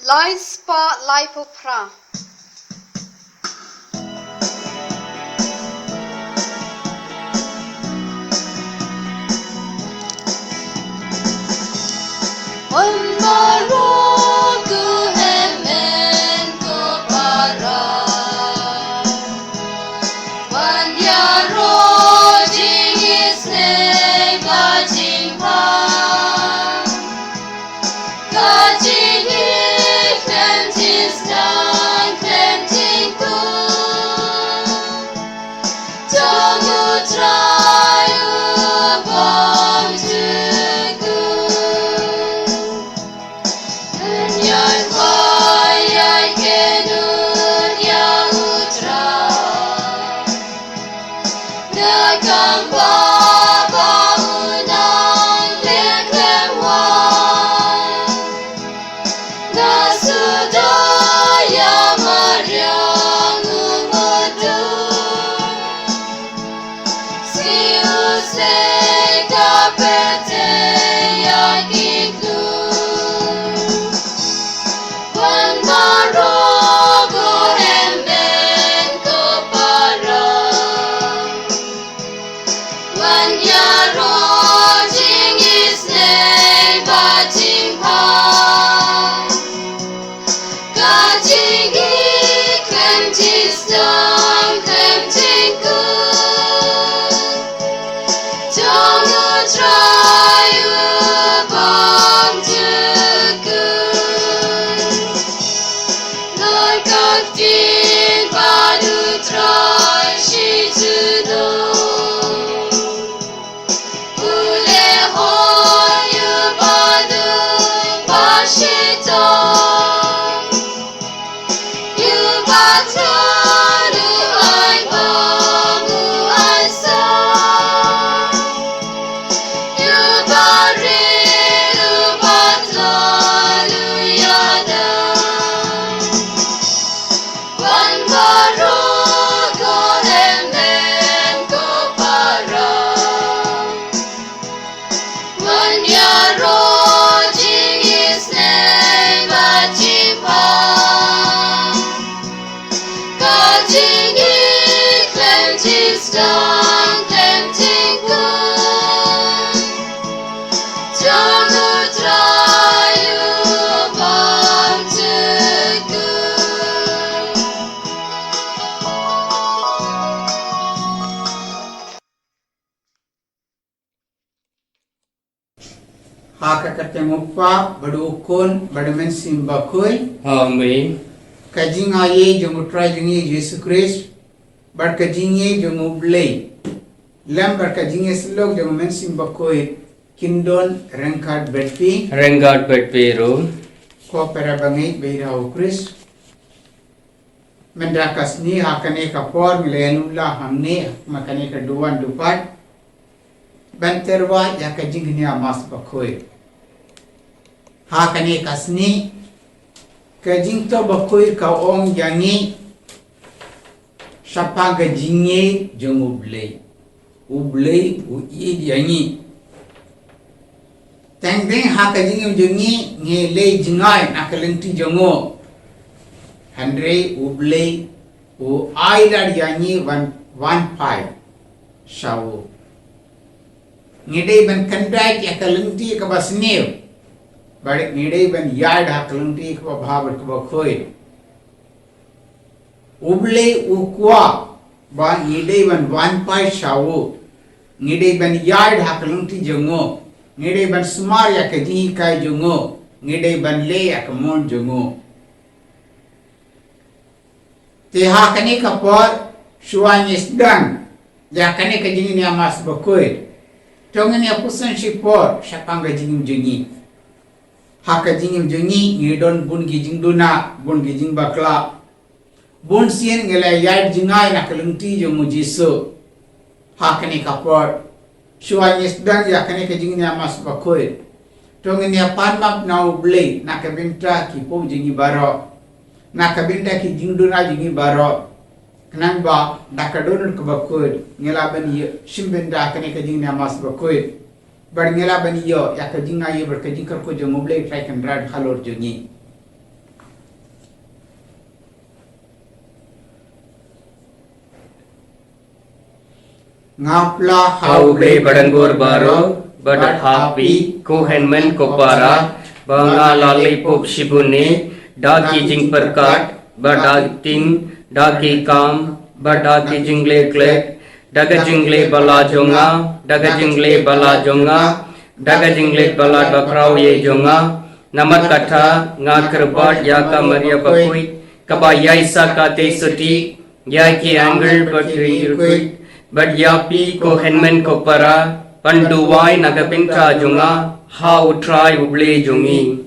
Lai spa lai pupra. Haka katemupa badukun badamen simbakui. Amen. Kajing aye jumutrai jungi Yesus Kristus. Bar kajingi jumublei. Lam bar kajingi selok jumen simbakui. Kindon rengkat betpi. Rengkat betpiru. Ko perabangi beirau Kristus. Mendakas ni hakane kapor milenula hamne makane keduan dupat. Banterwa ya kajing ni amas bakoi. Hakane kasni kajing to bakoi ka ong yangi sapa kajinge jong ublei ui yangi tengdeng ha kajing jongi ngele jingai nakalenti jongo handre ublei u ailad yangi 1.5 shawo ngidei ban kandai ya kalenti ka basnew bade ngidei ban yard ha kalenti ka bhabat ka bakhoi uble ukwa ba ngidei ban 1.5 shawo ngidei ban yard ha kalenti jongo ngidei ban smar ya ka ji kai jongo ngidei ban le ya ka mon jongo te ha kane ka por shuanyes dan ya kane ka jini ni amas bakhoi Tongan ya pusan sipor sapangga jingim jengi. Haka jingim jengi ngidon bun gijing duna bun gijing bakla. Bun sien ngela yad jingai na kalungti jo mujiso. Haka ni kapor. Shuanya sedang ya kane ke jingin ya mas bakoi. Tongan ya panmak na ublei na kabinta ki po jingi baro. Na kabinta ki jing duna jingi baro. Kenang ba dakadon ke bakoi ngela ban ye shimbenda kane ke jing na mas bakoi bar ngela ban yo ya ke jing aye bar ke jing kar ko jo moble try kan rad halor jongi ngapla Hauble Badangur Baro, Badat Happy, Kohenman Kopara, Banga Lollipop Shibune, Daki Jing Perkat, Badatin, Daki Kam, Badaki Jingle Klek, Daga Jingle Bala Jonga, Daga Jingle Bala Jonga, Daga Jingle Bala Bakrau Ye Jonga, Namat Kata, Ngakerbat Yaka Maria Bakui, Kabaya Saka Te Suti, Yaki Angle Bakri, But Yapi Kohenman Kopara, Panduwai Nagapinta Junga, How try Uble Jungi.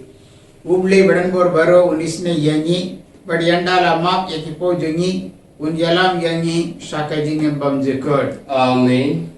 uble Badangur Baro unisne yangi Badiandala Map Yakipo Jungi Unyalam yangi Shaka Jingem Bam Jekod. Amen.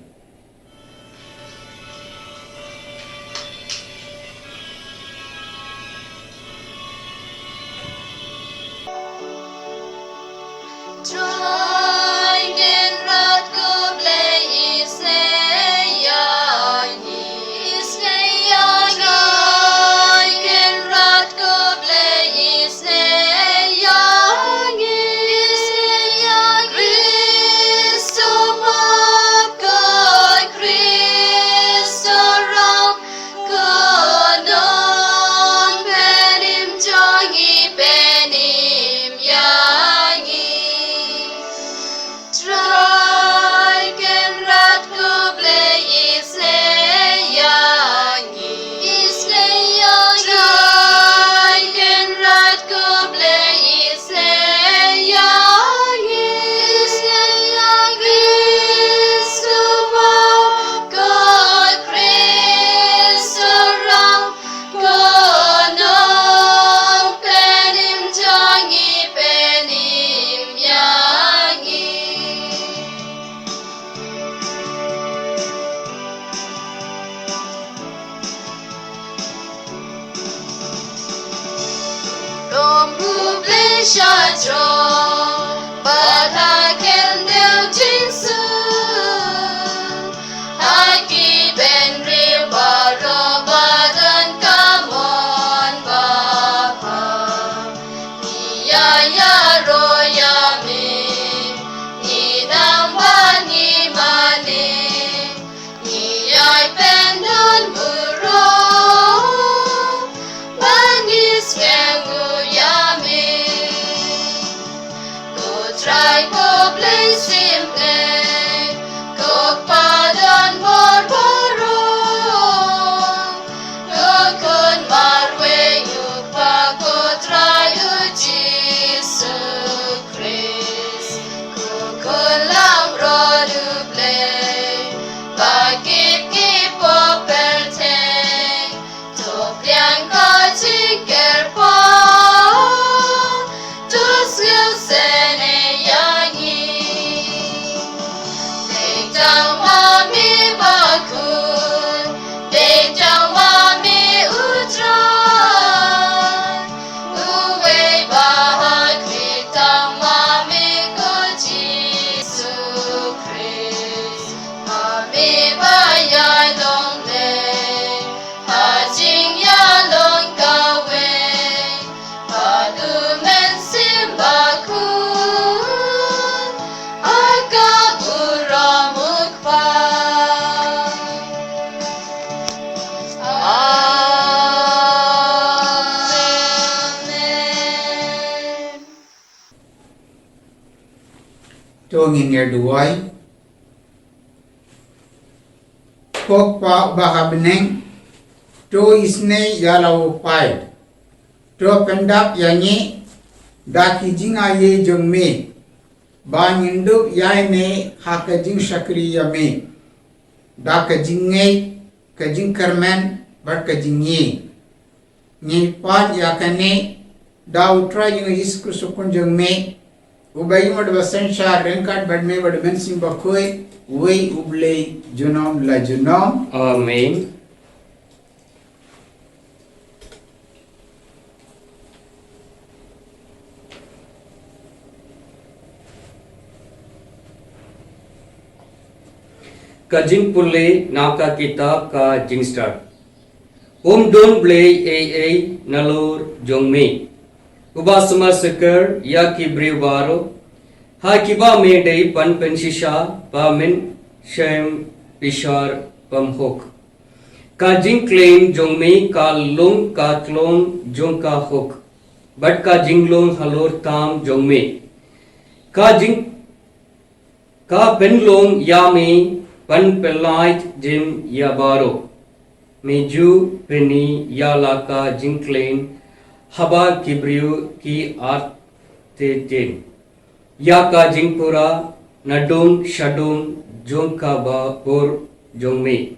Tongin nger duway Pokpa Bahabneng To isne Yalaw Pai To pendak yangi Daki Jinga Ye Jong Me Ba Ninduk Yai Ne Haka Jing Shakri Yame Daka Jingay Kajing Karman Bat Kajing Ye Nilpan Yakane Dautra Yung Isku Sukun Jong Me Ubayim ad Vasansha Renkat Badme Bad Mensim Bakoi Way Ublay Junom La Junom. Amen. Kajing Pulle Naka Kitab Ka Jing Start. Don Blay A Nalur Jongme. Ubasama Sakar Yaki Brewaro. Hakiba Mede Pan Penshisha Pamin Shem Bishar Pamhok. Ka jing claim jong me ka long ka tlong jong ka hok. But ka jing long halor tam jong me. Ka jing ka pen long ya me pan pelait jim ya baro. Me ju peni ya la ka jing claim haba kibriu ki art te jin. Ya ka jing pura nadung shadung jong ka ba bor jong me.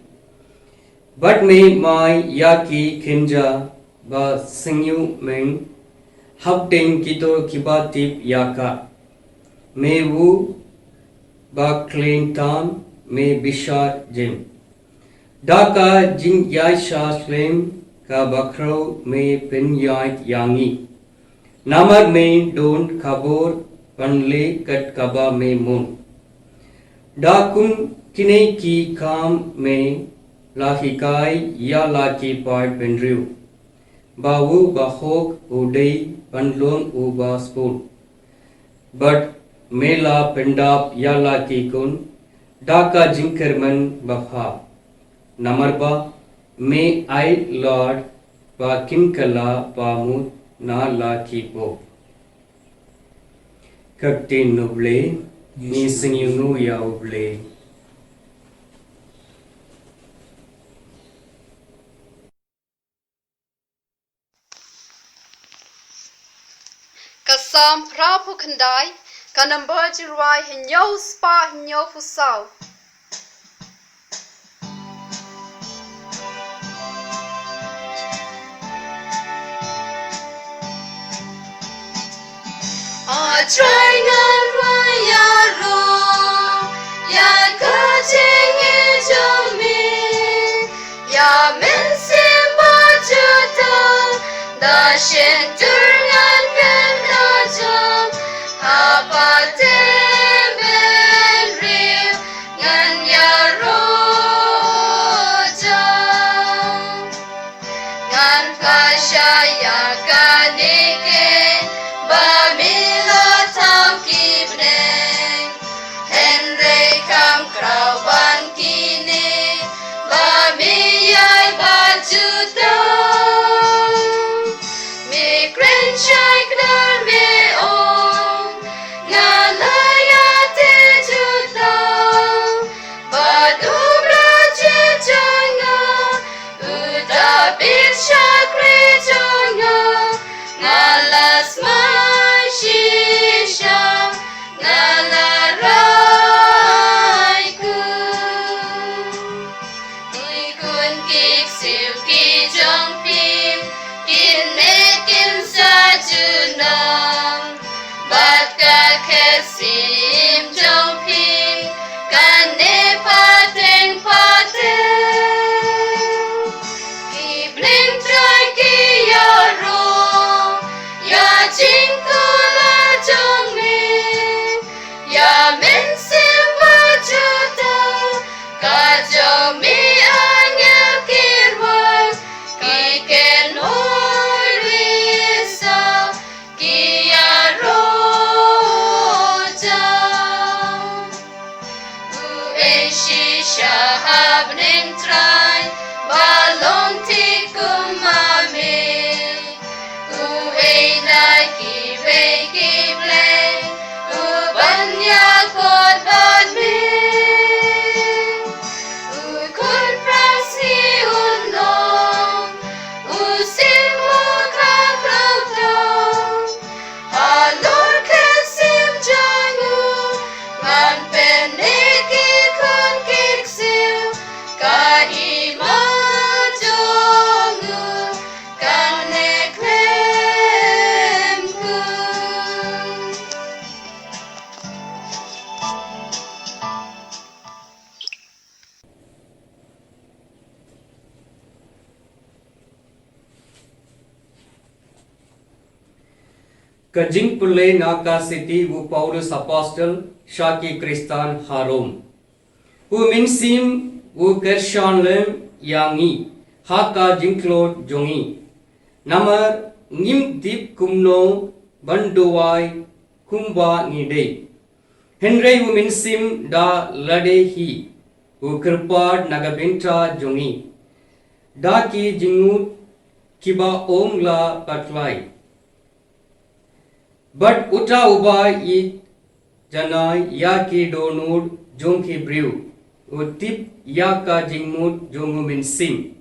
But me mai ya ki kinja ba singyu meng hab ting kito kiba tip ya ka. Me wu ba clean tam me bishar jim. Da ka jing yai sha slim ka bakro me pen yai yangi. Namar me don kabor panle kat kaba me mun. Da kun kine ki kam me lahikai ya laki pai penriu. Bawu bahok udai panlong uba spoon. But mela pendap ya laki kun daka jinkerman bapha. Namarba me I Lord ba kinkala pamut na laki po. Kaktin nuble ni singyunu ya uble. Kasam prapu kandai, kanamba jirwai hinyo spa hinyo fusau. Try ngan ya ro ya ka ching jo mi ya men sim ba ju ta da shen tur ngan pen da jam ha pa te ben ri ngan ya ro jam ngan ka sha ya ka ne ke ba mi Kajing Pule Naka City wu Paulus Apostle Shaki Kristan Harom. Wu Minsim wu Kershanlem Yangi Haka Jinklo Jongi. Namar Nim Dip Kumno Banduwai Kumba Nide. Henry wu Minsim da Lade Hi ukerpad nagabinta jongi. Daki jingut kiba omla patlai. But uta uba I janai yaki donud jongki briu. Utip yaka jingmut jongu minsim.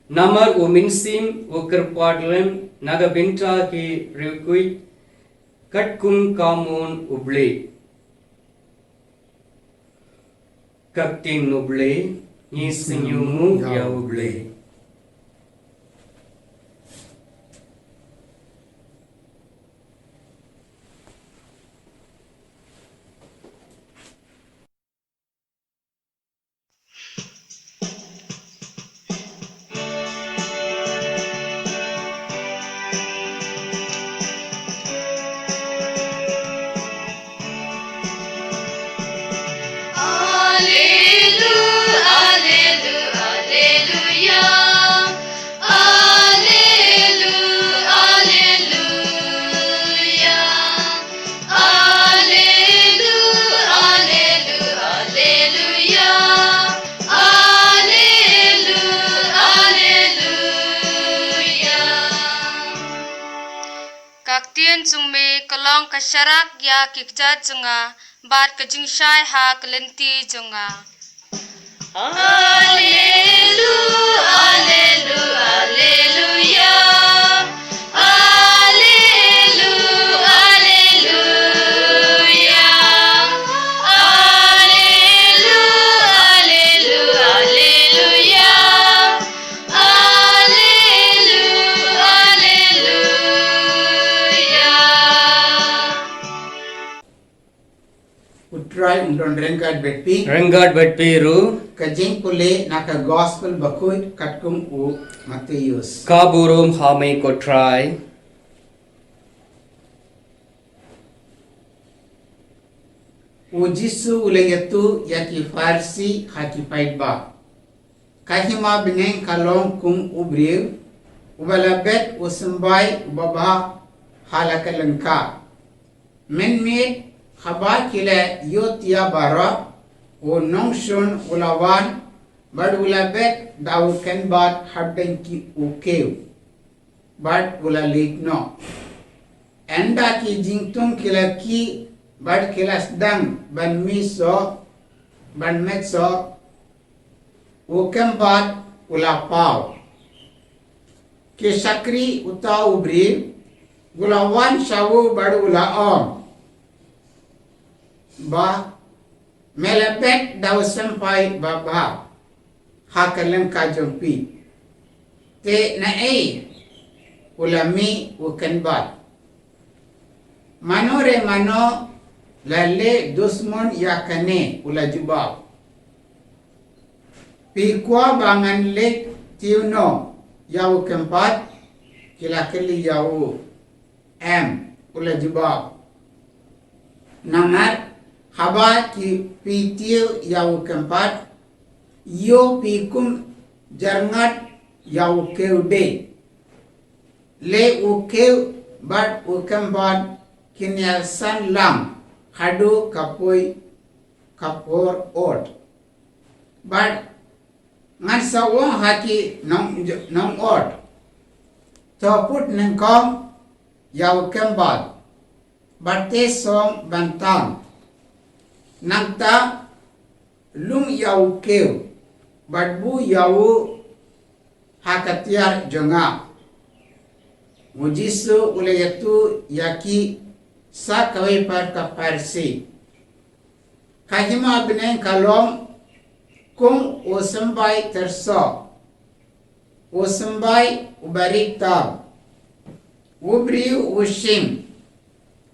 Namar uminsim ukerpadlem nagabinta ki riukui katkum kamun uble. Kaktin uble ni senyumu ya uble. Kaktian jungme kalong kasyarak ya kikja junga bat kajingshai ha kelenti junga. Hallelujah, hallelujah, hallelujah. Hallelujah, hallelujah. Hallelujah, hallelujah, hallelujah. Hallelujah, hallelujah. Utrai undon rengkat betpi. Rengat batpiru Kajing pule naka gospel bakut katkum u Matius. kaburum hame kotrai. U Jisu ulengetu yaki farsi haki paidba. Kahima bineng kalong kum ubriu. Ubalabet usembai ubaba halakalengka. Menmit khaba kile yotia bara. O nongshon ulawan bad ulabet daw ken bat habden ki ukew bad ula no enda ki jingtung kila ki bad kilas dang ban miso ban metso ukem bat ula paw ke sakri uta ubri ulawan shawu bad ula om ba Melapet daw sampai baba hakalang kajompi te na ulami ukan bat manore mano lalle dusmon yakane ula jubab pikwa bangan lek tiuno yau kempat kilakali yau ula jubab nangat haba ki pitiu yau keempat yo pikum jarngat yau keude le ukeu bat ukempat kinyasan lam hadu kapoi kapor ot bat ngan sawong haki nong ot toput nengkom yau keempat bate som bantang nangta lung yau keu badbu yau hakatiar jonga mujisu ulayatu yaki sa kawai par ka parsi kahima binen kalom kum osambai terso osambai ubarik tab ubri ushim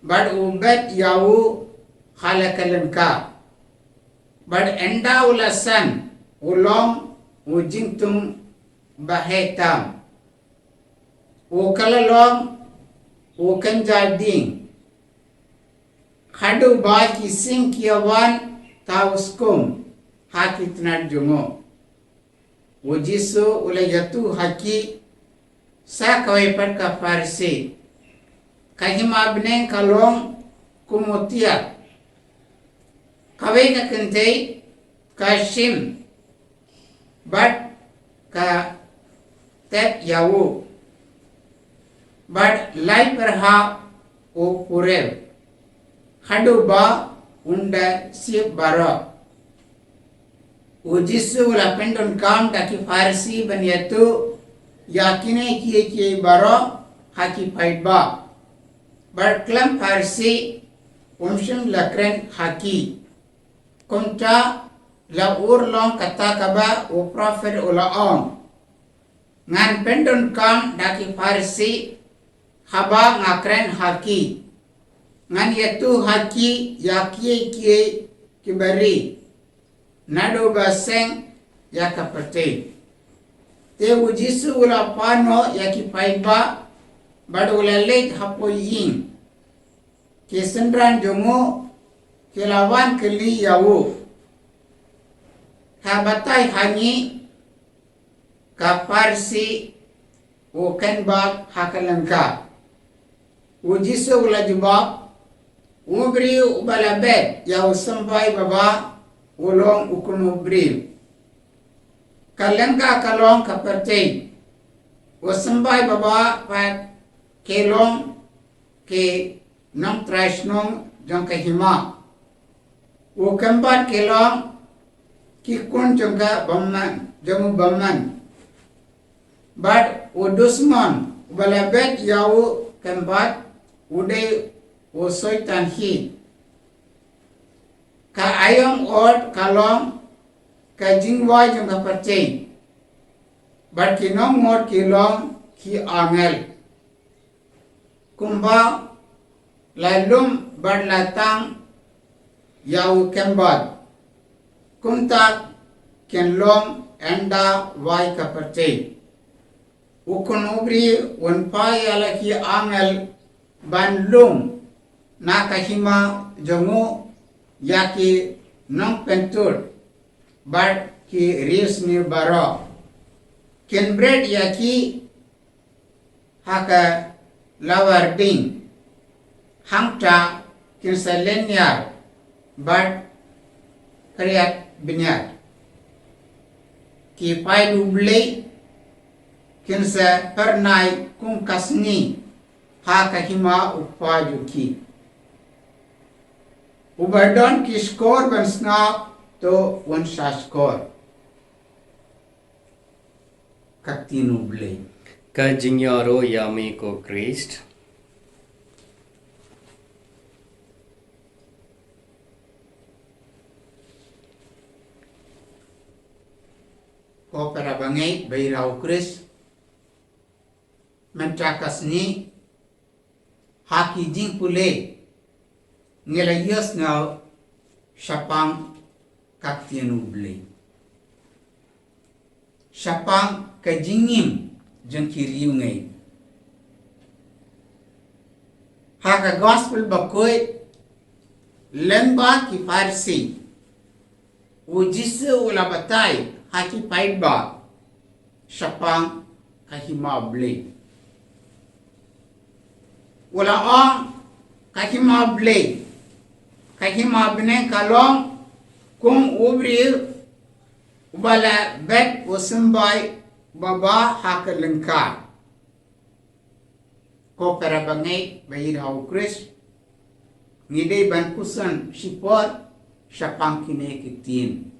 bad ubet yau halakalanka bad enda ulasan ulong ujingtung bahetam ukalalong ukanjading hadu ba kising kiawan tauskum hakitnar jungo ujisu ulayatu haki sa kawai par ka farsi kahima bnen kalong kumutia kawai ka kentei kashim but ka tep yawo but lai perha o purev hadu ba unda si bara ujisu la pendon kam taki farsi banyatu yakine kiye bara haki paidba but klam farsi umshun lakren haki konta la urlong kata kaba o prophet ola on ngan pendon kam daki farsi haba ngakren haki ngan yatu haki yakie kie kibari nado baseng yakapate te ujisu ula pano yakipaiba badu ula late hapo yin kesendran jongo kelawan keli yawo habatai hanyi kaparsi uken bag hakalangka ujisu ula jubab ubri ubalabed ya usampai baba ulong ukunu bri kalangka kalong kaperte usampai baba pat kelong ke nong trashnong jong kahima ukambat kelong kikun jongka bamman jomu bamman but udusman ubalabed yawo kambat ude osoitan hi ka ayong ot kalong ka jingwa jong ka parche but kinong mot kilong ki angel kumba lalum bar latang yau kembat kumtak kenlong enda wai ka parche ukun ubri unpai ala ki angel banlum nakahima jongo yaki nong pentur but ki rius ni baro ken bread yaki haka lawarding hangta kin saleniar but kriat binyat ki pai duble kin sa pernai kung kasni haka hima upajuki ubadon ki skor ban snap to one sa skor kaktinu ble ka jingyaro yami ko Christ ko para bangai bairau Chris mencakas ni haki jing pule ngelayos ngau syapang kaktianu ble syapang kajingim jeng kiriu ngai haka gospel bakoi lemba ki farsi ujisu ula batai haki paidba syapang kahima ble wala ong kahima ble kahima bne kalong kung ubri ubala bet usambai baba hakalengka ko perabangai bayir hau Chris ngide ban kusan sipor syapang kine kitin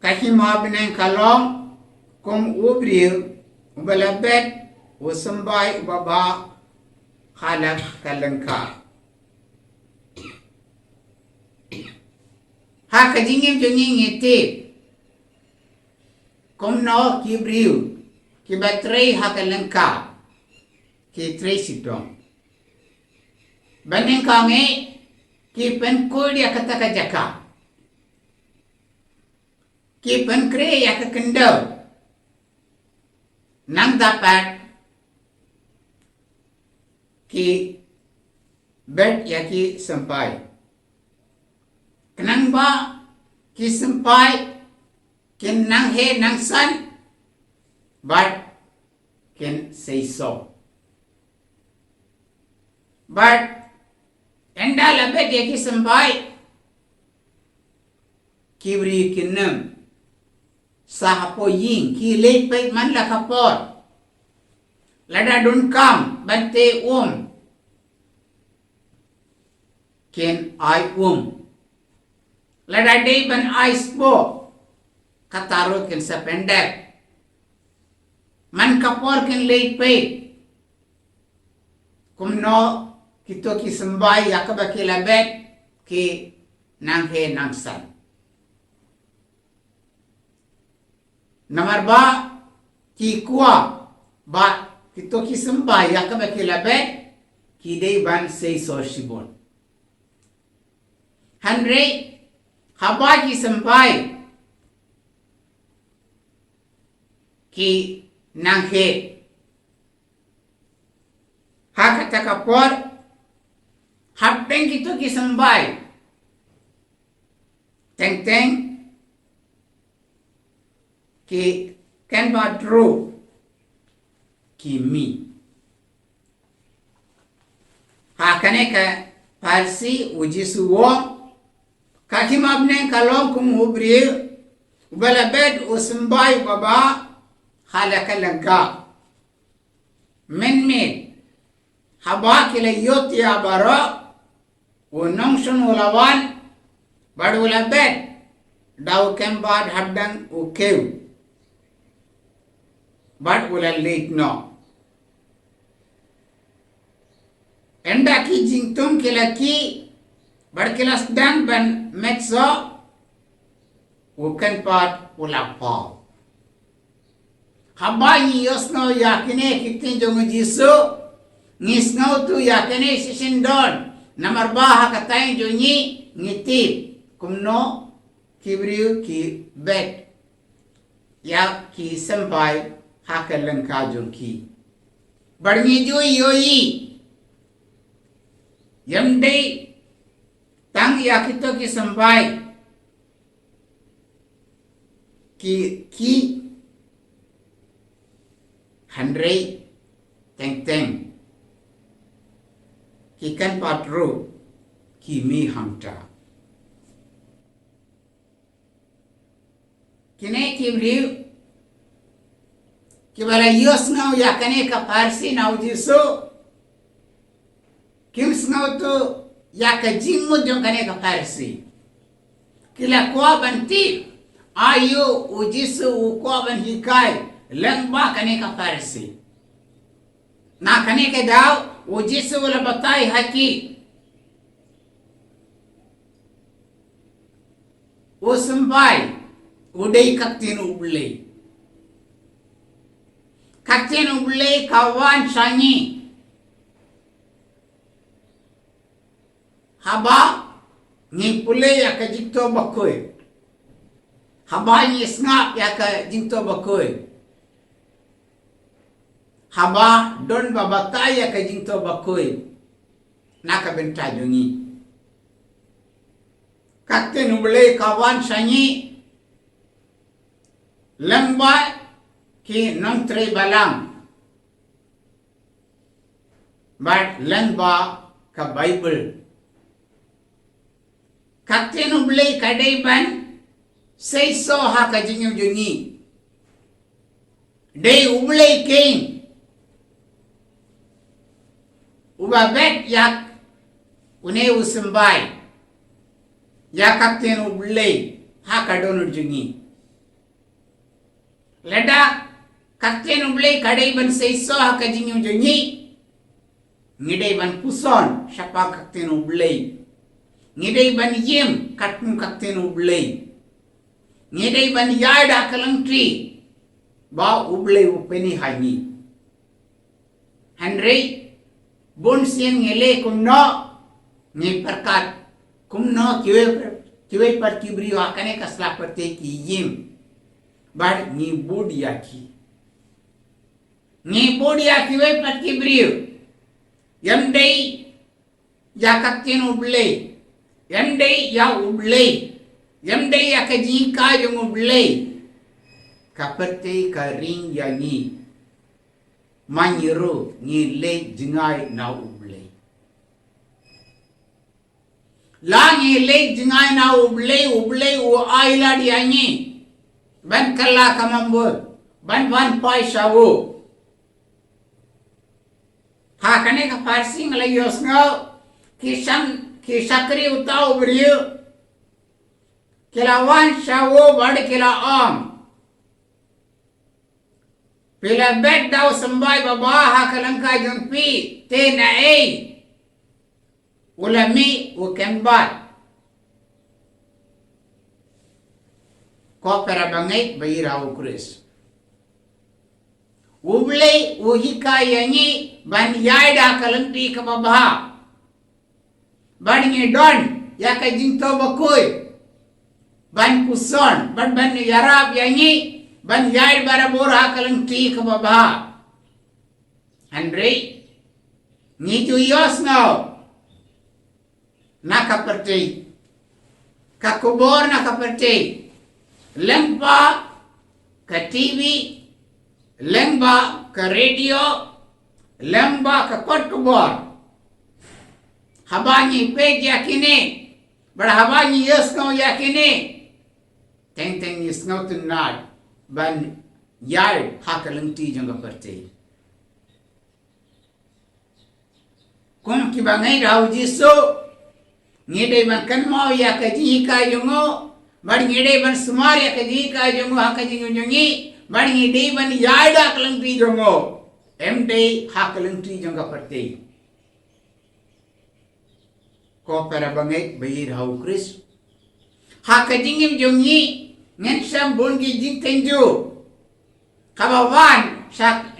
kahima bne kalong kung ubri ubala bet usambai baba halak kalengka ha kajingim jenging ite komno kibriu kibatrei hakalengka ki trei sitong baning kange ki penkul ya kata kajaka ki penkre ya kekendau nang dapat ki bed ya ki sampai kenang ba ki sampai ken nang he nang san but can say so but enda labet ya ki sampai kibri kinem sahapo ying ki leit pe man la kapor lada dun kam bante ken ai lada day ban ai spo kataro ken sa pendek man kapor ken leit pe kumno kito ki sembai yakaba ki labet ki nanghe nangsan Nomor ba ki kuwa ba kito ki sembai yakaba ki labet ki day ban say so shibon Henry haba ki sembai ki nanghe hakata kapor hapeng kito ki sembai teng ki ken ba dro ki mi hakane ka parsi uji suwo kaki mabne kalong kum hubri ubala bed usmbai baba halaka langa men haba kila yoti abara unong sun ulawan bad ula bed daw kembad habdang ukew bad ula late no enda ki jingtum kila ki bad kila sedang ban metso uken pad ula paw haba yosno yakine kitin jong jisu ngisngau tu yakene sisindon namar baha katay jonyi ngitip kumno kibriu ki bet ya ki sampai hakalan ka jonki barngi jo yoyi yamde tang yakito ki sampai ki handrei teng ikan patro kimi hamta kine kibriu kibala yosnau yakane ka parsi nau diso kimsnau tu yaka jingmu jongkane ka parsi kila kwa banti ayo ujisu ukwa ban hikai lengba kane ka parsi na kane ke daw ujisu wala batai haki usambai udai kaktin ublei kawan sanyi haba ni pule ya ka jikto bakoi haba ni snap ya ka jikto bakoi haba don babatai ya ka jingto bakoi naka benta jongi kakte nuble kawan sanyi lamba ki nong tre balang but lamba ka bible kakte nuble kadai ban say so ha ka jingyo jongi dei uble king ubabet yak une usambai yakakten ublei hakadonu jungi leda kakten ublei kadai ban seiso hakajingi jungi ngidei ban puson shapa kakten ublei ngidei ban yem katmu kakten ublei ngidei ban yada kalangtri ba ublei upeni hani Henry bon sien ngele kumno ni perkat kumno kiwe par kibri akane kasla perte ki yim bar ni bodia ki we par kibri yamdei yakaktin ublei yamdei ya ublei yamdei yakaji ka yung ublei kaperte ka ring yani manyiru ni le jingai na ublei Langi lei jingai na ublei u aila dianyi. Ban kala kamambul. Ban pai shawu. Hakane ka Farsi ngalai yosngau. Kisakri utau beriu. Kilawan shawu bad kila om. Pila bed daw sambai baba hakalangka jumpi. Te na ulami ukembat ko perabangai bayirau kris ublei uhika yanyi ban yaida kalanti kababha bangi don yaka jingto bakoi ban kuson ban yarab yanyi ban yaid barabur kalanti kababha andre ni tu yosno nakaperti kakubor nakaperti lengba ke TV lengba ke radio lengba ke kot kubor habani pej yakini bada habani yesno yakini teng yesno tunad ban yard hakalengti jangga perti kum ki bangai rau jisu ngide ban kan mau ya kaji ka jongo bad ngide ban sumar ya kaji ka jongo hakaji jongi bad ngide ban yaida kalangti jongo emde hakalangti jonga perte ko para bangai bayir hau kris hakaji ngim jongi ngen sam bongi jing tenju kabawan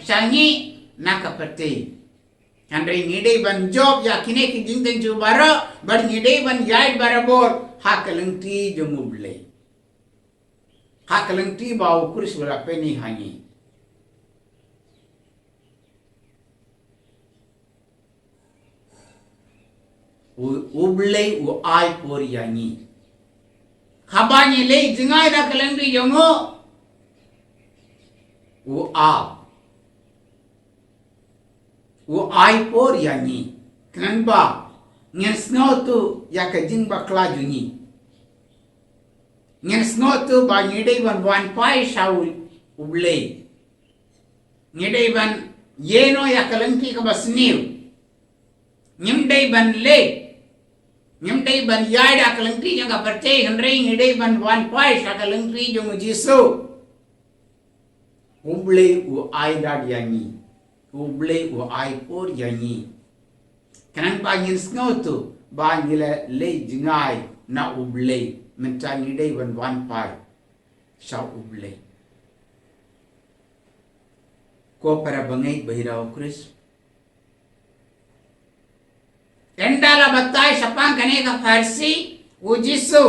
sangi nakaperte Andai ngidai ban job ya kine ki jingten ju baro bad ngidai ban yaid barabor hakalengti jomuble hakalengti bau kuris wala peni hanyi uble u ai por yanyi khabani le jingai da kalengti jomo u a wo ai por yanyi kenapa ngen snow tu ya ka jing bakla junyi ngen snow tu ba ngidei ban pai shaul ublei ngidei ban yeno ya kalangki ka basniu ngimdei ban le ngimdei ban yaida kalangki jang ka perte hendrei ngidei ban pai sha kalangki jong jisu ublei u ai da yanyi ublei u ai por yanyi kanang bangin snow tu bangile le jingai na ublei mentani dei ban pai sa ublei ko para bangai bahirau kris endala batai sapang kane ka Farsi ujisu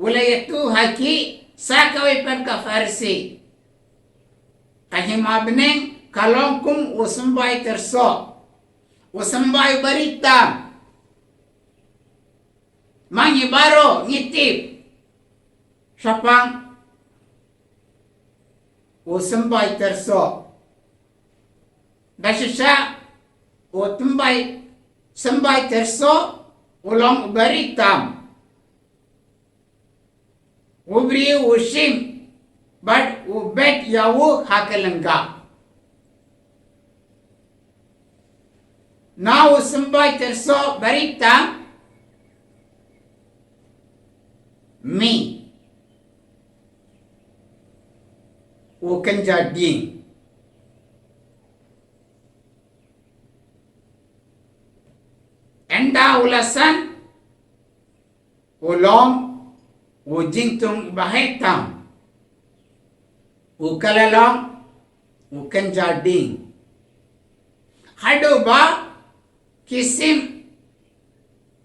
ulayatu haki sakawi per ka Farsi kahimabneng kalongkum usambai terso usambai barita mangi baro ngitip sapang usambai terso dasisa utumbai sambai terso ulong baritam ubri usim bad ubet yawu hakalanga now sambai terso barita me ukan jadi enda ulasan ulong ujingtung bahetam ukalalong ukan jadi hado ba kisim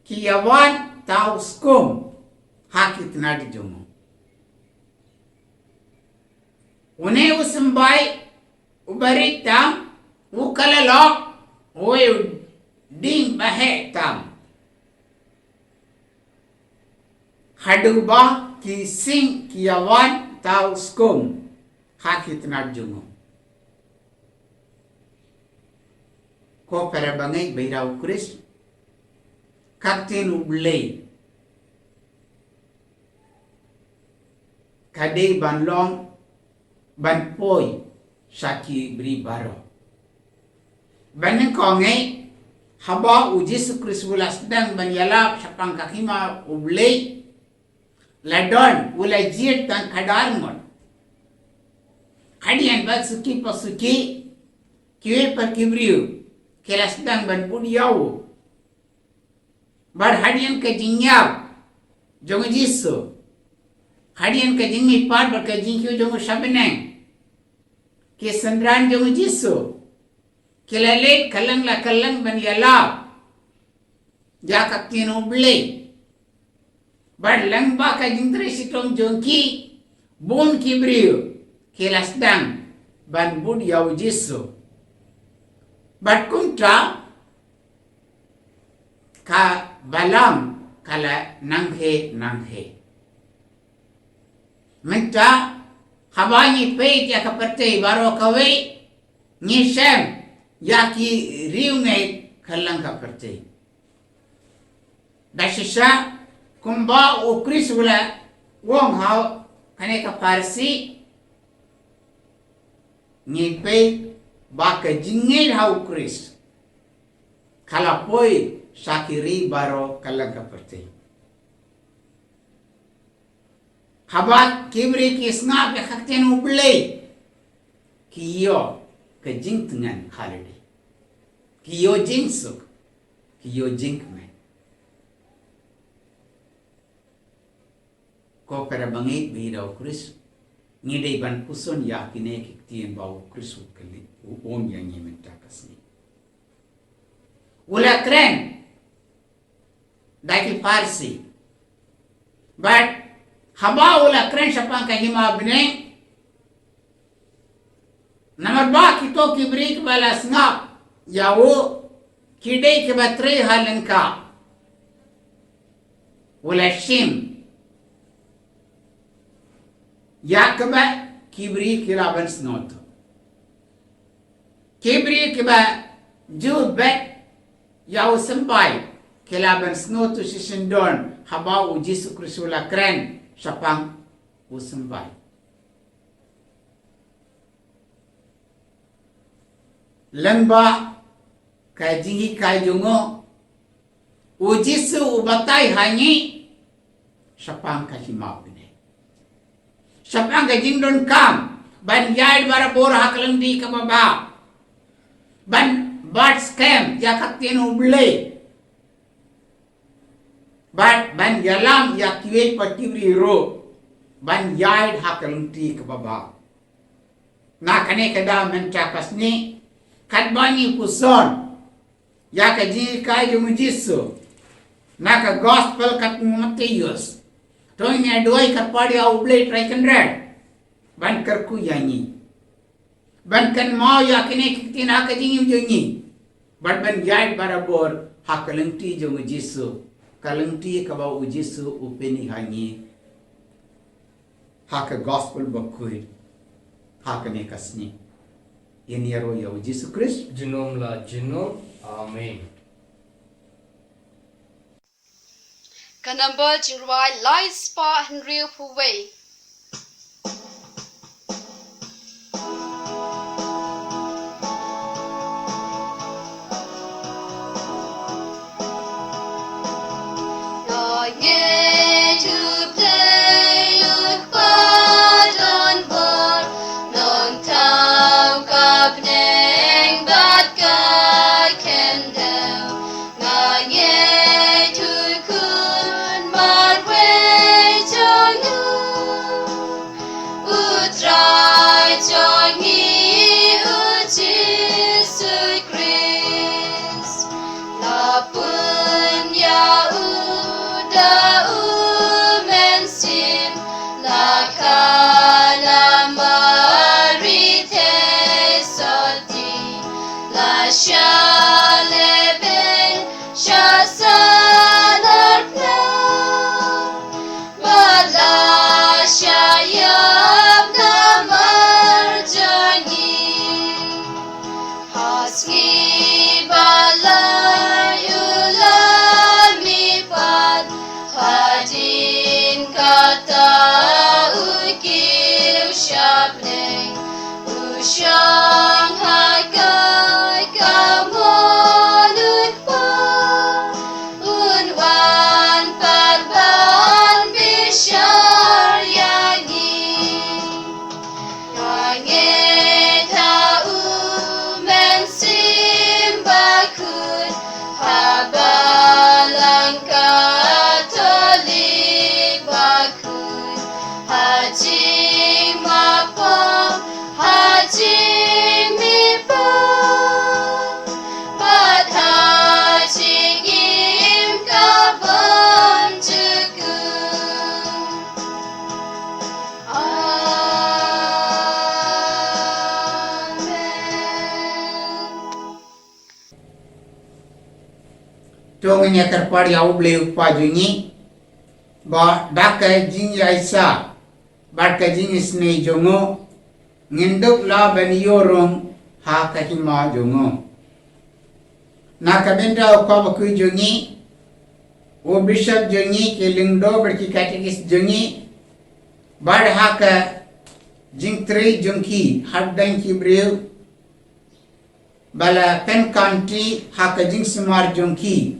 kiyawan tauskum hakit nadi jomo une usmbai ubaritam ukalalong oy ding bahetam hado ba kisim kiyawan tauskum hakit nadi jomo ko para bangai bairau kris kaktin ublei kadai ban long ban poi saki beri baro. Baneng kongai haba Yesus Kristus sedang ban yalap sapang kakima ublei ladon ulai jiet dan kadar ngon. Hadian bat suki pasuki kiwe per kibriu kelas sedang ban budiau. Bar hadian ke jingyap jong Yesus. Hadian ke jingmi par bar ke jingkyu jong sabeneng. Ke sendran jong Yesus. Kelalit kalang la kalang ban yalap. Jakak tino blei. Bar lang ba ka jingtre sitong jongki bon kibriu kelas dang ban bud yaw Yesus. Bar kuntra ka balam kala nanghe. Menta habanyi peit ya kaperte baro kawe ngisem yaki riungai kalang kaperte. Dasisa kumba ukris wala wong hau kane ka Parsi ngipe baka jingir hau ukris kalapoi sakiri baro kalang kaperte. Habat kibri kisna pe khakten ublei kiyo ke jing tengan holiday kiyo jing suk kiyo jing men ko pera bangit bira ukris ngidei ban puson ya kine kiktien ba ukris ukali om yang yementa kasni ula kren daki Parsi but haba ula kren sapang kahima bne nomor ba kito kibrik bala snap yawo kidei ke batre halenka ula shim yakba kibri kilaban snot kibri kiba ju bet yawo sembai kilaban snot sisindon haba u Yesus Kristus ula kren sapang usembai. Lengba kajingi kajungo ujisu ubatai hanyi sapang kahimau ini. Sapang kajing don kam ban yai bara bor haklang di kababa ban bat scam yakat tinu blei ban yalam ya kiwe patibri ro ban yai haklang di kababa na kane kada mencakas ni kadbani puson ya kaji kai jung Yesus na ka gospel kat Matius toy ne doi kat padi au blade traiken red ban karku yanyi ban kan mau ya kene kitina ka jingi jonyi ban yai barabor hakalengti jung Yesus kalengti ka ba u Yesus upeni hanyi haka gospel bakui hakane kasni ini aro ya Yesus Kristus Jinom la jinom. Amen. Kanambal jirwai lai spa henriu puwei. Kata uki Yang hakai kamonut pa unwan patban bisyar yangi Langit men simbakut habalang katolik bakut haji mapa haji mipa bat haji im kaban jegung Tongnya terpari au beli upajungi ba daka jing yaisa barka jing isne jongo nginduk la ben yorong ha kahima jongo nakabenda ukaba ku jongi o bishop jongi ke lingdo berki katekis jongi bar haka jing tre jongki haddan ki brew bala pen country haka jing smar jongki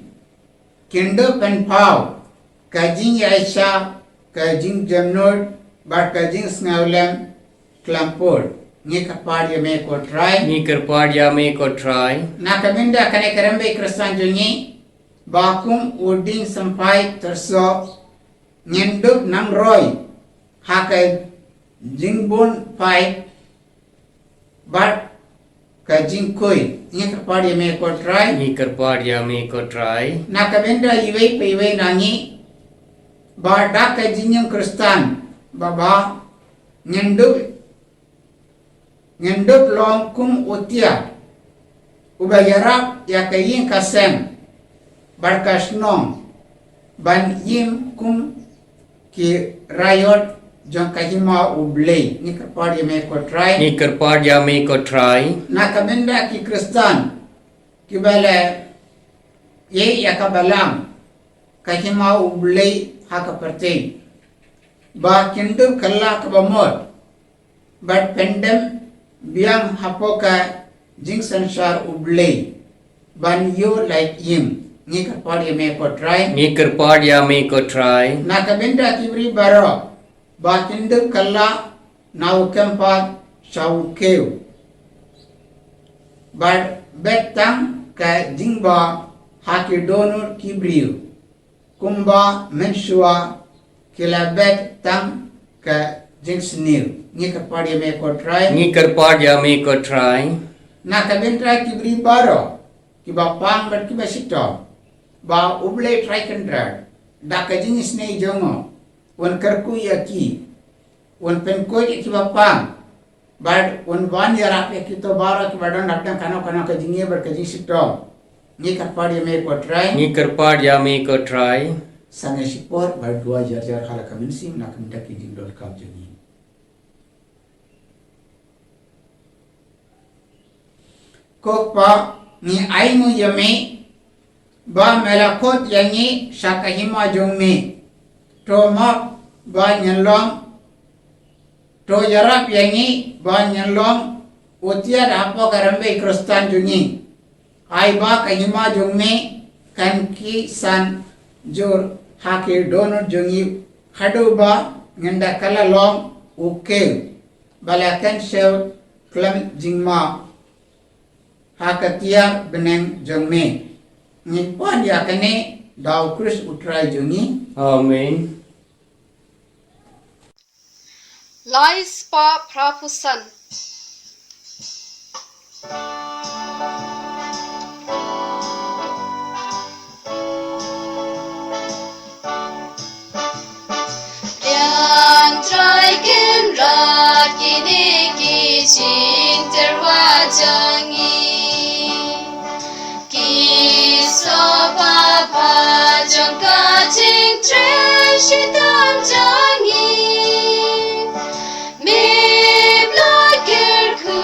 Kendo pen pau kajing Aisha kajing Jamnod bar kajing Snawlem Klampur ni kapar ya me ko try Ni kerpad ya me ko try. na kabinda kane karambe kristan jungi bakum uding sampai terso nyenduk nang roy haka jingbun pai bar kajing koi ni kapar ya me ko try Ni kerpad ya me ko try. na kabenda iwei pe iwei nangi ba da ka jinyang kristan baba nyenduk long kum utia ubayarap ya kayin kasem barkasnom ban yim kum ki rayot jong kahima ublei ni kapar ya me ko try Ni kerpad ya me ko try. na kabenda ki kristan kibale ye yakabalam kahima ublei haka pertei ba kindu kalla kabamot but pendem biang hapoka jing sansar ublei ban you like him ni kapar ye me ko try Ni kerpad ya me ko try. na kabenda kibri baro ba kindu kalla na ukempa shaukeu but betang ka jingba haki donor kibriu kumba menshua kilabet tang ka jingsnil ni kapar ye me ko try Ni kerpad ya me ko try. na kabintra kibri baro kiba pang ber kiba sito ba uble try kendra da ka jings nei jongo wan karku yaki wan penko kiba pang bad wan ban yara pe kito baro kiba don abdan kana ka jingie ber ka jingsito ni kapar ye me ko try Ni kerpad ya me ko try. Sangat sipor bar 2000 hala kaminsim na kamda ki jindol kap jani kokpa ni aimu yame ba melakot yangi sakahima jongme to map ba nyalong to yarap yangi ba nyalong utia dapo karambe kristan jungi ai ba kahima jongme kan ki san jor hake donor jongi hadu ba ngenda kala long uke balakan sew klam jingma hakatia beneng jongme ni pon ya kane daw kris utrai jongi Amen. Lai spa prapusan Traiken rat kini kijing terwajangi kisopa pa jangka jing treshitam jangi mi blogger ku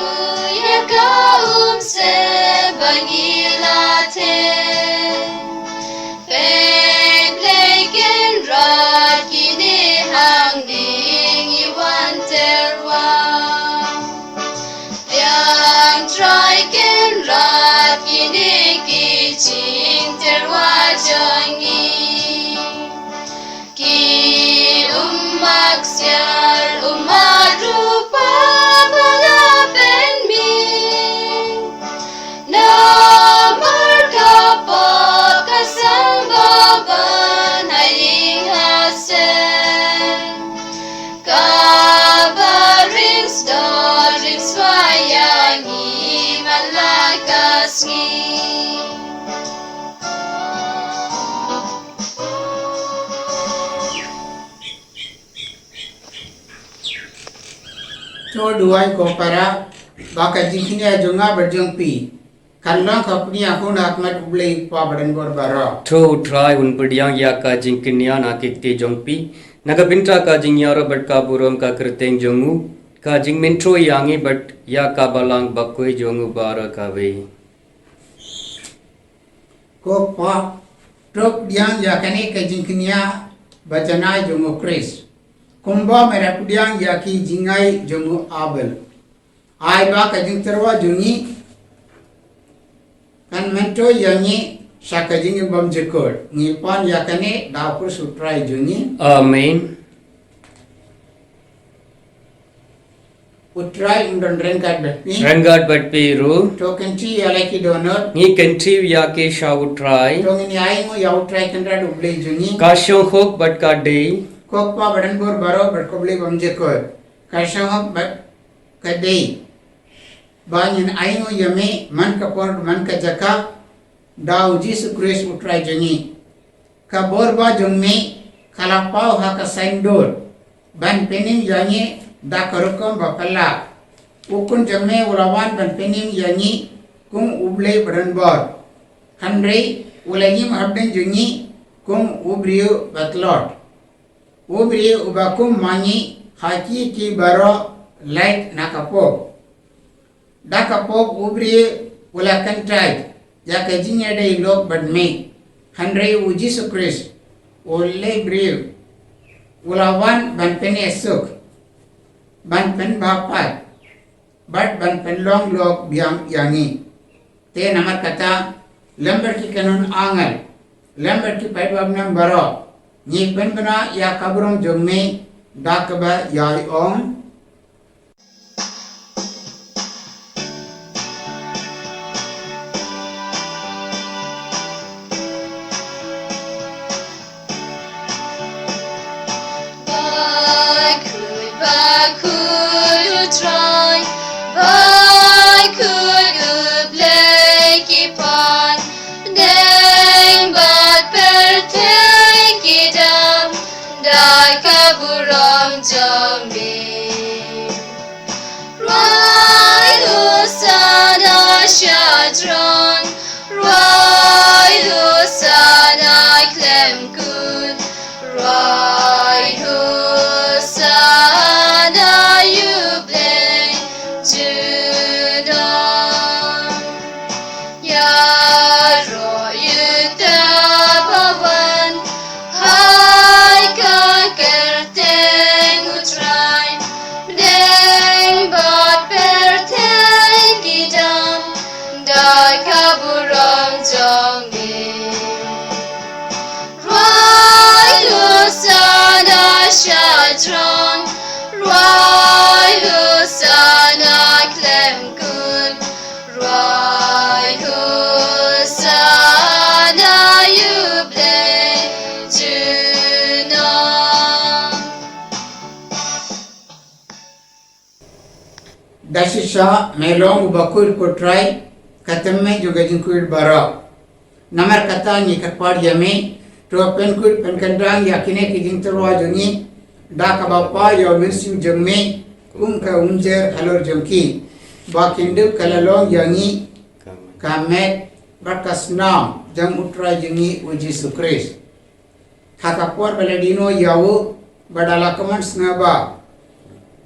ya kaum se bangilate Pegleiken rat kini hangding iwan terwa jing terwa jangi ki maksiar rupa balapen mi namar kapal kasanggaban haing hasen kabaring storing swayangi malakasngi to duai ko para baka jingkini ajonga berjong pi kallang kapni akun akmat ublei pa badan gor bara Tro try un pediang ya ka jingkinia na kikti jongpi naga bintra ka jingyaro bat ka burom ka kerteng jongu ka jing mentro yangi bat ya ka balang bakoi jongu bara ka ve ko pa trok diang ya kane ka jingkinia bacana jongo kris kumba mera pudiang ya ki jingai jongo abel ai ba ka jing terwa jongi kan mento yangi shaka jingi bam jekor ngipan ya kane dapur sutrai jongi Amen utrai undon rengkat betni Rengat bat piru tokenci alaki donor ngi kentri ya ke shau try tongini ai mo ya utrai kendra dublei jongi ka shong hok bat ka dei kokpa badan gor baro berkobli bamje kor kasang bat kadei banyin aingo yame man kapor man ka jaka dau jisu kris utrai jongi ka borba jongme kala pau ha ka saindor ban penim yangi da karukom bapalla ukun jongme ulawan ban penim yangi kum ublei badan bor handrei ulagi habden jongi kum ubriu batlot ubri ubakum mangi haki ki baro light nakapop dakapop ubri ulakan trai ya kajinya dai lok badme handrei uji sukris ulle briu ulawan ban pen esuk ban pen bapat bat ban pen long lok biang yangi te namar kata lembar ki kanun angal lembar ki paibab nam baro ni benbena ya kaburong jongme dakaba yai ong Bakud utrai bakud ublekipan deng bat pertekidam dai kaburam jambi Rai lusana shadron Rai lusana klemkud Rai lusana yubleng judam Yaro yutabawan Hai kakerteng utrai Deng bat perteng gidam Dai kaburam jongi Rai lusana shadron Rai lusana klemkun Rai lusana yubleng junam dasisha melong ubakur kotrai katemme juga jingkur bara namar kata ni kapar yame to penkur penkandang yakine ki jingterwa jongi da kabapa yo mirsim jongme ka unjer halor jongki ba kindu kalalong yangi kamet bakasna jang utra jongi uji sukris thakapor beladino yawo badala kamans naba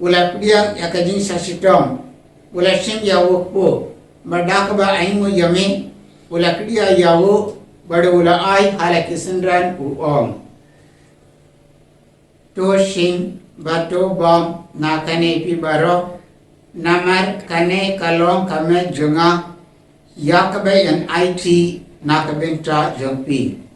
ulapdia yakajin sasitom ulasim yawo po badakaba aingo yame ulakdia yawo bada ula ai halakisandran uom to shin bato bom nakane pi baro namar kane kalong kame jonga Yakabe and IT nakabenta jompi.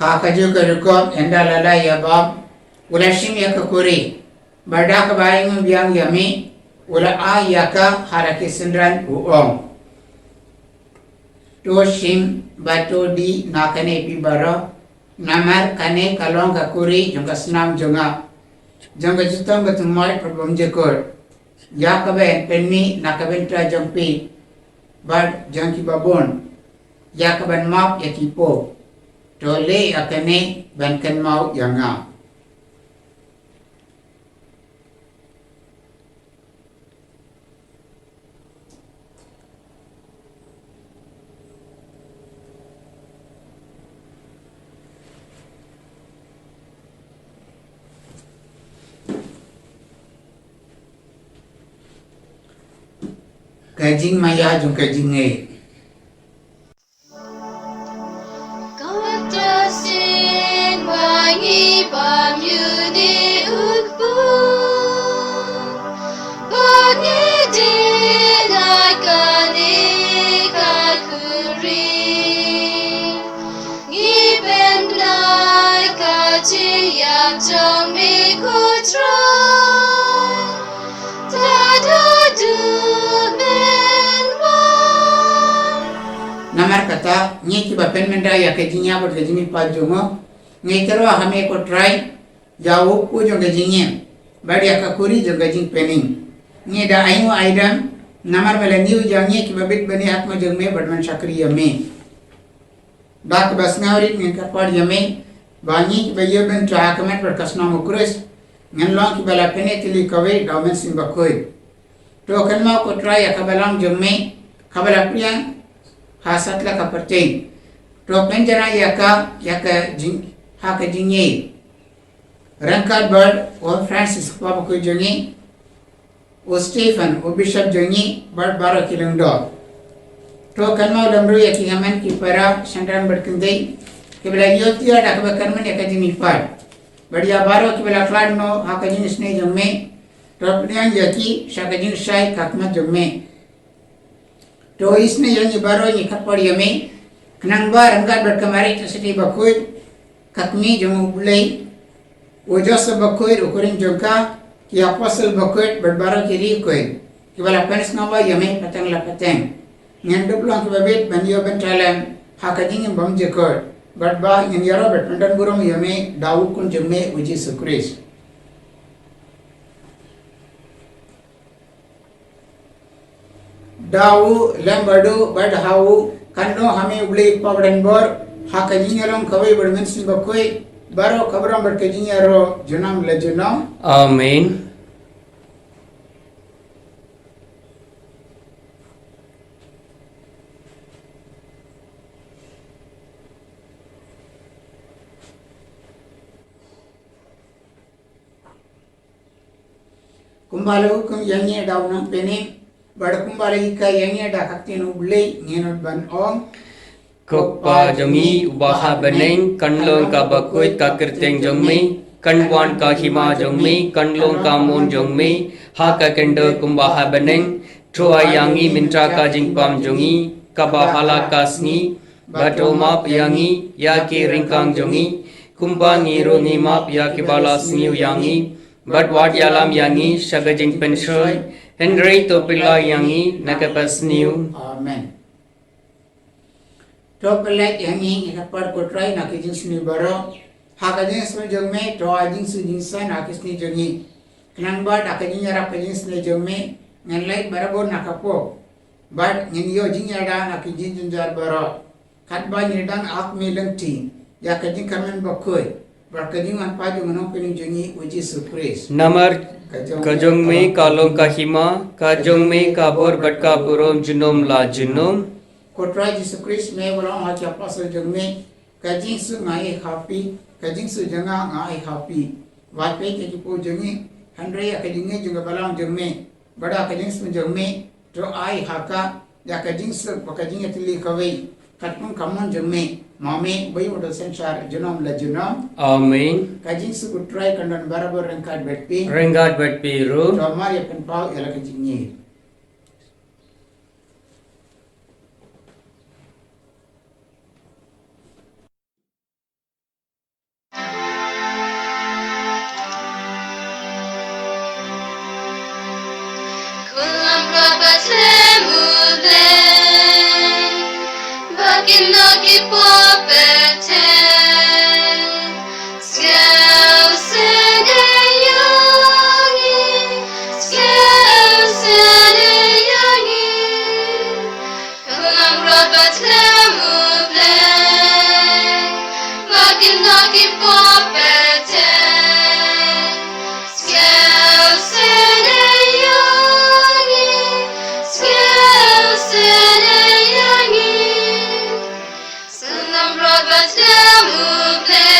Hakaju kerukom enda lala ya bab ulashim ya kuri badak bayang biang yami ula a yaka haraki sindran uong to shim bato di nakane pi baro namar kane kalong kakuri jongka senam jonga jongka jutong ketumai problem jekur yakaben penmi nakabenta jongpi bad jongki babon yakaben map yakipo Tole akane bankan mau yanga. Kajing maya jung kajing ngai. Namar kata ni ki bapen menda ya kejinya ber kejini pajongo ngai terwa hame ko try jauh ku jo kejinya badi akakuri jo kejing pening ni da ayu aidan namar mele niu jangi ki babit bani atma jengme badman sakri yame dak basngauri ni ka par yame bani ki bayo ben tra kamet per kasna mukres nganlong ki bala pene tili kawe daumen sim bakoi to kan ma ko try akabalam jengme kabala priang hasatlah kapercing. To penjara yaka jing haka jingi. Rankad bird o Francis Papa ko jingi. O Stephen o Bishop jingi bird baro kilung do. To kanma lamru yaki haman ki para sandran berkendai. Kibla yotia dak bakarman yaka jingi par. Badiya baro kibla klad no haka jingi sne jengme. To penyan yaki shaka jing shai kakmat jengme. To isne yang baru ni kapar yame kenang bar angkat berkemari tersedi bakui kakmi jamu bulai ujas bakui ukurin jongka ki apostle bakui berbaru kiri kui kibala panis ngawa yame patang la patang ngan dublang kibabit bandio bentalam hakajing bam jekor berba yang yaro berpendan burung yame dawu kun jeme uji sukris Dawu lambadu badhawu kanno hame ubli pawdan bor hakajinyarom kawai bermen simbakoi baro kabram berkajinyaro junam lejunam Amen. Kumbalu kum yangi dawnam pene Badakumbali ka yangi dakaktin ublay ngenot ban ong Koppa jongi ubaha beneng kanlong ka bakoit ka kerteng jongmi kanwan ka hima jongmi kanlong ka mon jongmi ha ka kendo kumbaha beneng troa yangi mintra ka jingpam jongi kabahala kasngi batoma yangi ya ki ringkang jongi kumba ngiro ngi map ya ki balas ngiu yangi batwat yalam yangi sagajing pensoi Henry Topila yangi nakapas new. Amen. Topila yangi inapar kotrai nakijing sini baro. Hakajing sini jengme to ajing sini san akisni jengi. Kenang bad akajing yarap kajing sini jengme nganlai barabo nakapo. Bad ngenyo jing yada nakijing junjar baro. Katba nidang ak melenti. Ya kajing kamen bakoi. Berkajing anpa jengno pening jengi uji surprise. Namar Kajong me kalong kahima, kajong me kabor batka burom junom la junom. Kotrai Jesus Christ me walang hati apostle jeng me kajing su ngai happy kajing su janga ngai happy wat pe ke pu jangi handre ya kajing ne juga balang jengme bada kajing su jengme to ai haka ya kajing su kajing etli kawai katpun kamon jengme mame bai odo sensar junom la junom Amin. kajing su try kandan barabar rengkat betpi Rengat bat piru. to mar ya pen pau ya kajing ni Kulam rabat lemule, bakin nagi popete, skau sede yangi, skau sede yangi. Kulam rabat lemule, bakin nagi popete, skau sede yangi, skau sede yangi. Senam rabat lemule,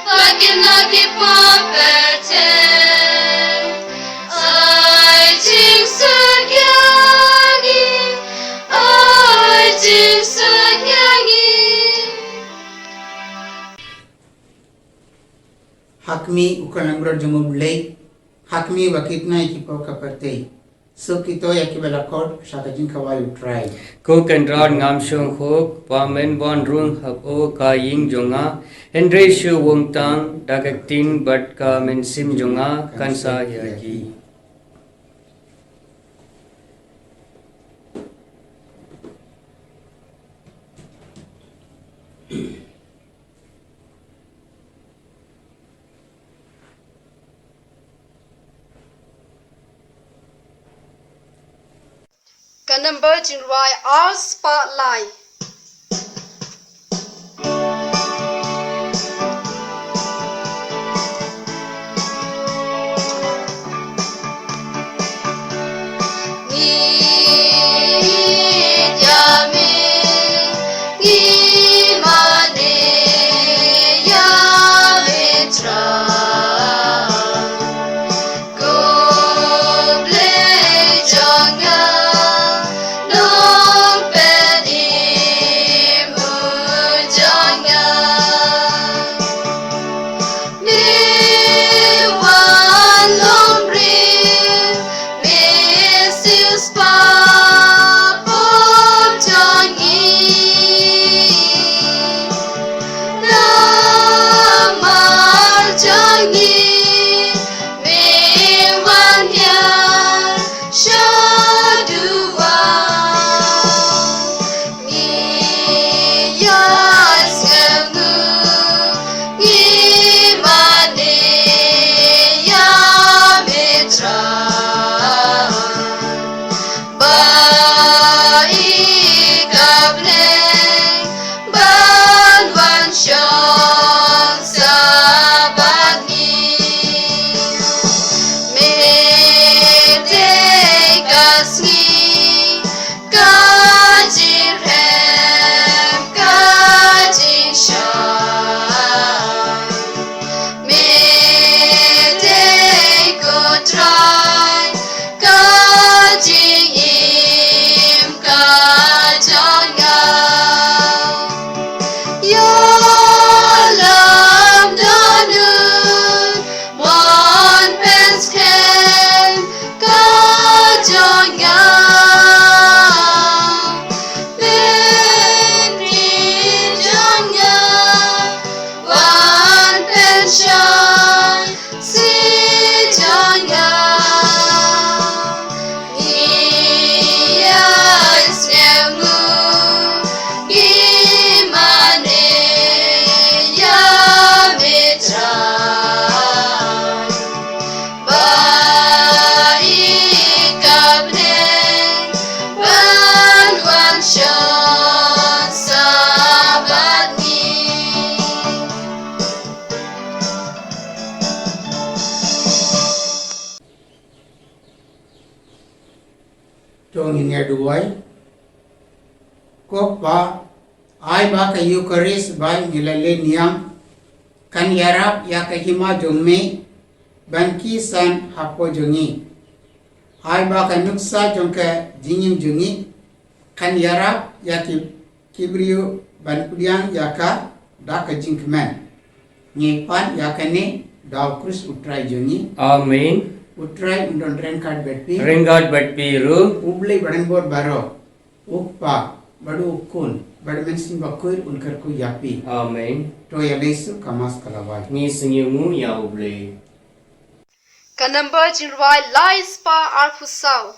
bakin nagi popete, ai jing segangi, ai jing segangi. hakmi ukalangrod jumulay hakmi wakitna ikipo kapate so kito yakibela kod shakajin kawayu try Ko kendran ngam shong hok pamen bon rung hap o ka ying jonga Hendre shu wong tang dagaktin bat ka men sim jonga kansa yaji. Ka number jing roi all spotlight. tong in duai ko pa Ai ba ka Eucharist ba ngilale niam kan yarap ya ka hima jongme ban ki san hapo jongi. Ai ba ka nuksa jongka jingim jongi kan yarap ya ki kibrio ban pudiang ya ka da ka jingkman. Ngi pan ya ka ne daw krus utrai jongi. Amen. Utrai undon renkad betpi. Ringad batpiru. Ublay badan bor baro. Ukpa badu ukun. Badu mensin bakuir unkar ku yapi. Amen. To ya lesu kamas kalawai. Ni senyumu ya uble. Ka number jirwai lai spa arfusau.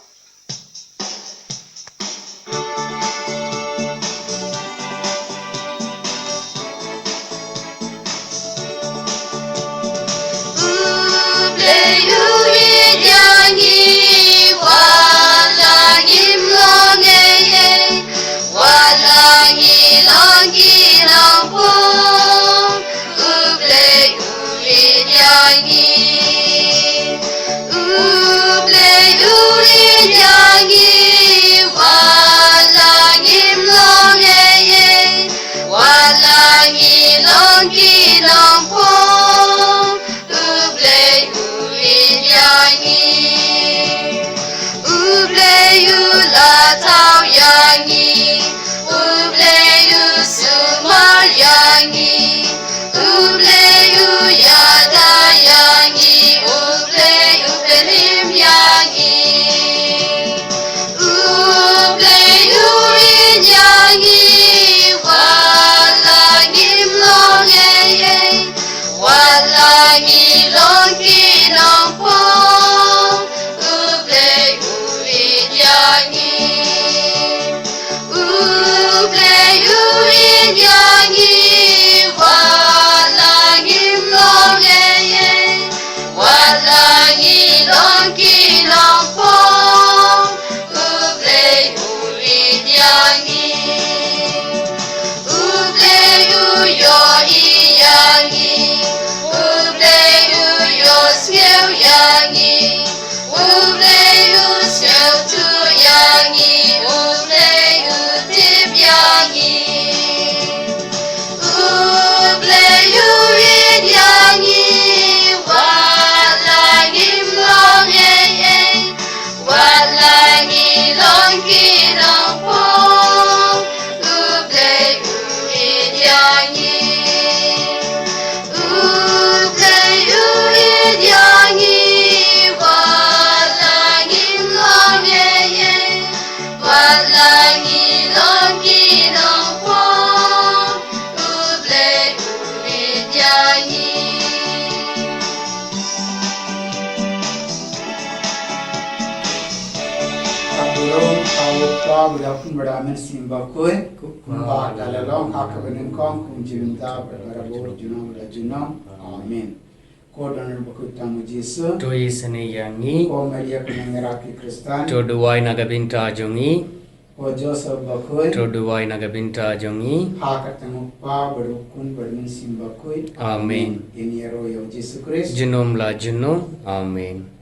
Budapun beramen simba koi kumba dalalong hakabenin kong kumjimta berbarabur junong da junong amin. Ko danar bakut tamu Yesus. To isane yangi. Ko Maria kunangeraki Kristan. To duwai nagabinta jongi. Ko Joseph bakoi. To duwai nagabinta jongi. Hakatang pa berukun beramen simba koi. Amin. Ini ero Yesus Kristus. Junom la junom. Amin.